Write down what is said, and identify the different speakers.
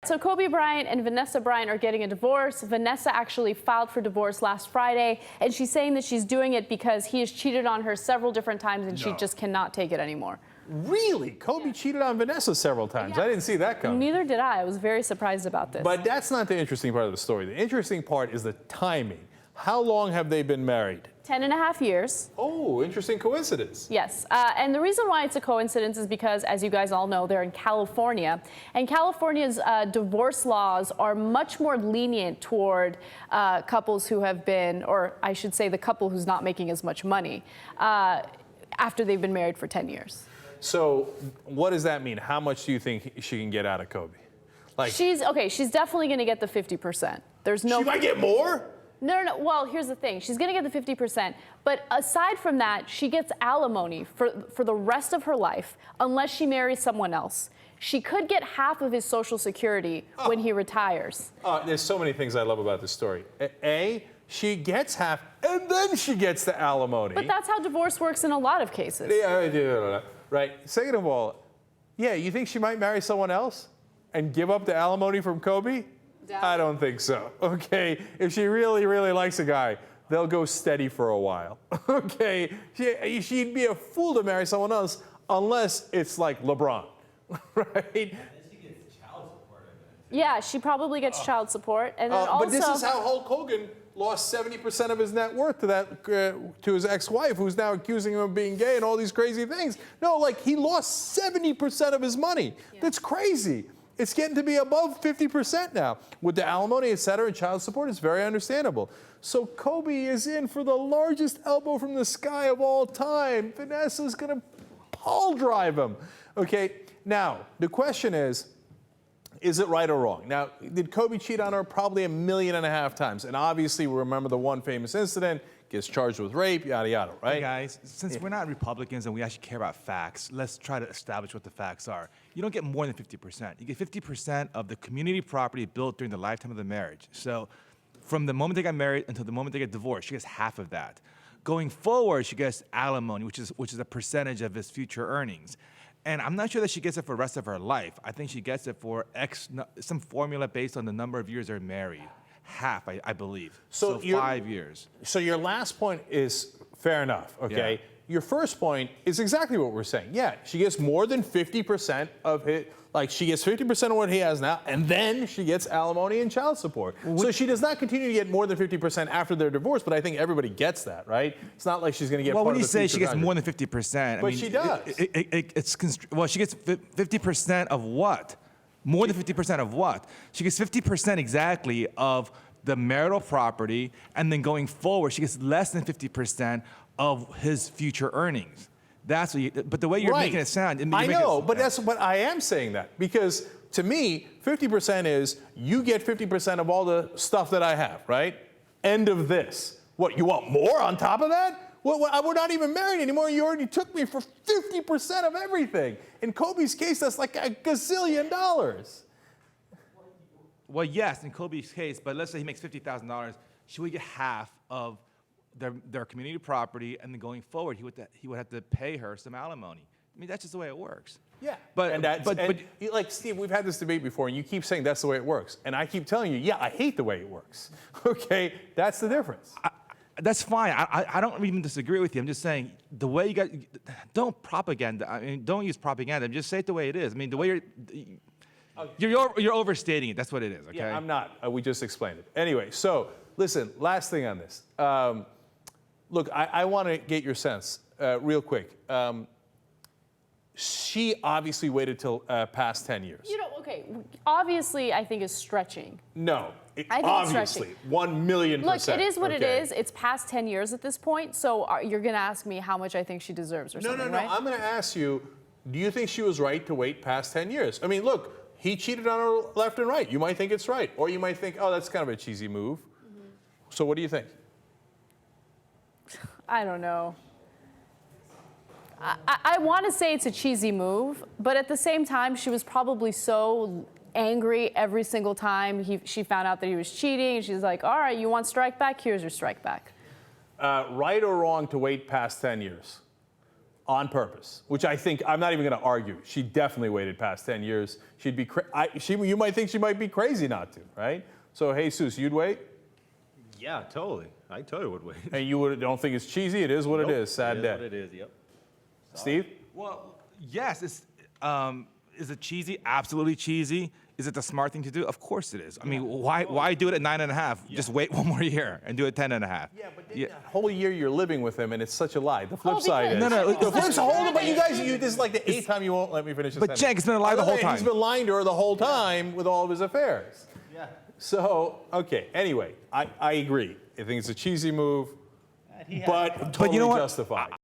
Speaker 1: so Kobe Bryant and Vanessa Bryant are getting a divorce. Vanessa actually filed for divorce last Friday, and she's saying that she's doing it because he has cheated on her several different times and she just cannot take it anymore.
Speaker 2: Really? Kobe cheated on Vanessa several times. I didn't see that coming.
Speaker 1: Neither did I. I was very surprised about this.
Speaker 2: But that's not the interesting part of the story. The interesting part is the timing. How long have they been married?
Speaker 1: 10.5 years.
Speaker 2: Oh, interesting coincidence.
Speaker 1: Yes, and the reason why it's a coincidence is because, as you guys all know, they're in California, and California's divorce laws are much more lenient toward couples who have been, or I should say the couple who's not making as much money after they've been married for 10 years.
Speaker 2: So what does that mean? How much do you think she can get out of Kobe? Like,
Speaker 1: she's definitely going to get the 50%. There's no.
Speaker 2: She might get more?
Speaker 1: No. Well, here's the thing. She's going to get the 50%. But aside from that, she gets alimony for the rest of her life unless she marries someone else. She could get half of his Social Security when he retires.
Speaker 2: There's so many things I love about this story. A, she gets half, and then she gets the alimony.
Speaker 1: But that's how divorce works in a lot of cases.
Speaker 2: Yeah, right. Second of all, yeah, you think she might marry someone else and give up the alimony from Kobe? I don't think so. Okay, if she really, really likes a guy, they'll go steady for a while. Okay, she'd be a fool to marry someone else unless it's like LeBron, right?
Speaker 1: Yeah, she probably gets child support, and then also.
Speaker 2: But this is how Hulk Hogan lost 70% of his net worth to that to his ex-wife, who's now accusing him of being gay and all these crazy things. No, like he lost 70% of his money. Yeah. That's crazy. It's getting to be above 50% now. With the alimony, et cetera, and child support, it's very understandable. So Kobe is in for the largest elbow from the sky of all time. Vanessa's gonna pole drive him. Okay, now, the question is it right or wrong? Now, did Kobe cheat on her? Probably 1.5 million times. And obviously, we remember the one famous incident, gets charged with rape, yada, yada, right?
Speaker 3: Hey guys, since we're not Republicans and we actually care about facts, let's try to establish what the facts are. You don't get more than 50%. You get 50% of the community property built during the lifetime of the marriage. So from the moment they got married until the moment they get divorced, she gets half of that. Going forward, she gets alimony, which is a percentage of his future earnings. And I'm not sure that she gets it for the rest of her life. I think she gets it for some formula based on the number of years they're married. Half, I believe. So 5 years.
Speaker 2: So your last point is fair enough, okay? Yeah. Your first point is exactly what we're saying. Yeah, she gets more than 50% of it. Like, she gets 50% of what he has now, and then she gets alimony and child support. So she does not continue to get more than 50% after their divorce, but I think everybody gets that, right? It's not like she's going to get part of the future.
Speaker 3: Well, when you say she gets more than 50%,
Speaker 2: but I mean, she does.
Speaker 3: Well, she gets 50% of what? More than 50% of what? She gets 50% exactly of the marital property, and then going forward, she gets less than 50% of his future earnings. That's what you, but the way you're making it sound,
Speaker 2: I know, but I am saying that because to me, 50% is you get 50% of all the stuff that I have, right? End of this. What, you want more on top of that? Well, we're not even married anymore. You already took me for 50% of everything. In Kobe's case, that's like $1 gazillion.
Speaker 3: Well, yes, in Kobe's case, but let's say he makes $50,000, she would get half of their community property, and then going forward, he would have to pay her some alimony. I mean, that's just the way it works.
Speaker 2: Yeah, but like Steve, we've had this debate before, and you keep saying that's the way it works, and I keep telling you, yeah, I hate the way it works. Okay, that's the difference.
Speaker 3: That's fine. I don't even disagree with you. I'm just saying the way you got. Don't propaganda. I mean, don't use propaganda. Just say it the way it is. I mean, the way you're overstating it. That's what it is. Okay.
Speaker 2: Yeah, I'm not. We just explained it. Anyway, so listen. Last thing on this. Look, I want to get your sense real quick. She obviously waited till past 10 years.
Speaker 1: You know, okay, obviously I think is stretching.
Speaker 2: No,
Speaker 1: I think
Speaker 2: obviously,
Speaker 1: it's
Speaker 2: 1,000,000%.
Speaker 1: Look, it is what it is. It's past 10 years at this point, so you're going to ask me how much I think she deserves or something, right?
Speaker 2: No, I'm going to ask you, do you think she was right to wait past 10 years? I mean, look, he cheated on her left and right. You might think it's right, or you might think, oh, that's kind of a cheesy move. Mm-hmm. So what do you think?
Speaker 1: I don't know. I want to say it's a cheesy move, but at the same time, she was probably so angry every single time she found out that he was cheating. She's like, all right, you want strike back? Here's your strike back.
Speaker 2: Right or wrong to wait past 10 years? on purpose, which I think, I'm not even going to argue. She definitely waited past 10 years. She'd be, you might think she might be crazy not to, right? So, Jesus, you'd wait?
Speaker 4: Yeah, totally. I totally would wait.
Speaker 2: And you don't think it's cheesy? It is what it is. Sad day.
Speaker 4: It is what it is, yep.
Speaker 2: Steve?
Speaker 3: Well, yes. Is it cheesy? Absolutely cheesy. Is it the smart thing to do? Of course it is. I mean, why do it at 9.5? Just wait one more year and do it 10.5.
Speaker 2: Yeah, but then that whole year you're living with him, and it's such a lie. The flip
Speaker 1: Oh,
Speaker 2: side is.
Speaker 1: because-
Speaker 2: The flip side, hold on, but you guys, this is like the 8th time you won't let me finish this
Speaker 3: But Cenk, it's been a lie the whole time.
Speaker 2: He's been lying to her the whole time with all of his affairs.
Speaker 4: Yeah.
Speaker 2: So, okay, anyway, I agree. I think it's a cheesy move, but totally
Speaker 3: you know what?
Speaker 2: justified.